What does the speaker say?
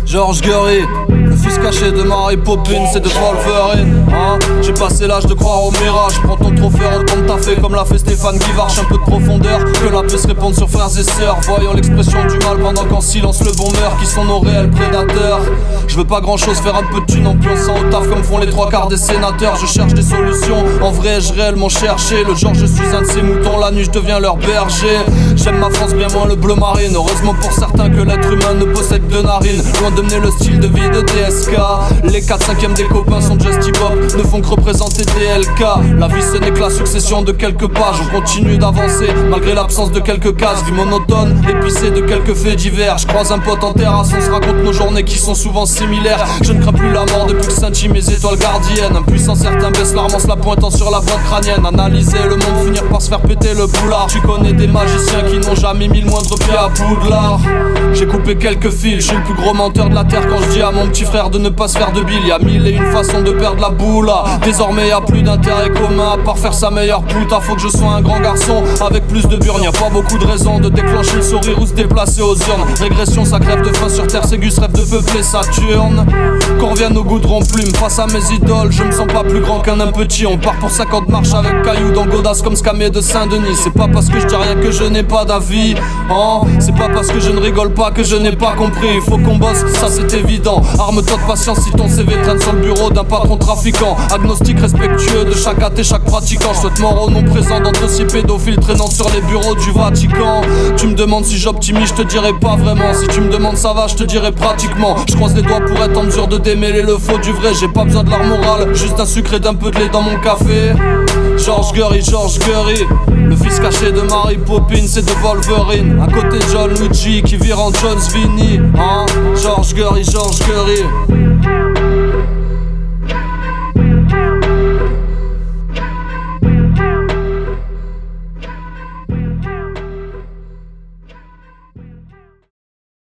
George Gurry, le fils caché de Mary Poppins et de Wolverine. J'ai passé l'âge de croire au mirage. Prends ton trophée, retourne ta fait comme l'a fait Stéphane Guivarch. Un peu de profondeur, que la paix se répande sur frères et sœurs. Voyons l'expression du mal pendant qu'en silence le bon meurt. Qui sont nos réels prédateurs? Je veux pas grand chose, faire un peu de thune en pionçant au taf comme font les trois quarts des sénateurs. Je cherche des solutions, en vrai ai-je réellement cherché? Le genre je suis un de ces moutons, la nuit je deviens leur berger. J'aime ma France bien moins le bleu marine. Heureusement pour certains que l'être humain ne possède que deux narines. Loin de mener le style de vie de DSK. Les 4/5 des copains sont Justy Bop, ne font que représenter DLK. La vie ce n'est que la succession de quelques pages. On continue d'avancer malgré l'absence de quelques cases. Vie monotone, épicée de quelques faits divers. Je croise un pote en terrasse, on se raconte nos journées qui sont souvent similaires. Je ne crains plus la mort depuis que scintillent mes étoiles gardiennes. Impuissant certains baissent l'arme en se la pointant sur la boîte crânienne. Analyser le monde, finir par se faire péter le boulard. Tu connais des magiciens qui n'ont jamais mis le moindre pied à Poudlard. J'ai coupé quelques fils, je suis le plus gros menteur de la terre quand je dis à mon petit frère de ne pas se faire de bile. Y'a mille et une façons de perdre la boule. Désormais y'a plus d'intérêt commun à part faire sa meilleure puta. Faut que je sois un grand garçon avec plus de burne. Y'a pas beaucoup de raisons de déclencher le sourire ou se déplacer aux urnes. Régression, ça crève de faim sur terre. Ségus rêve de peupler Saturne. Qu'on revienne au goudron plume face à mes idoles. Je me sens pas plus grand qu'un petit. On part pour 50 marches avec cailloux dans Godas comme Scamé de Saint-Denis. C'est pas parce que je dis rien que je n'ai pas d'avis. C'est pas parce que je ne rigole pas que je n'ai pas compris. Il faut qu'on bosse, ça c'est évident. Arme-toi de patience si ton CV traîne sur le bureau d'un patron trafiquant. Agnostique respectueux de chaque athée, chaque pratiquant. Je souhaite mort au nom présent dans dossier pédophile traînant sur les bureaux du Vatican. Tu me demandes si j'optimise, je te dirai pas vraiment. Si tu me demandes ça va, je te dirai pratiquement. Je croise les doigts pour être en mesure de démêler le faux du vrai. J'ai pas besoin de l'art moral, juste un sucre et d'un peu de lait dans mon café. George Gurry, le fils caché de Mary Poppins et de Wolverine. À côté de John Luigi qui vire en Jones Vinny. George Gurry.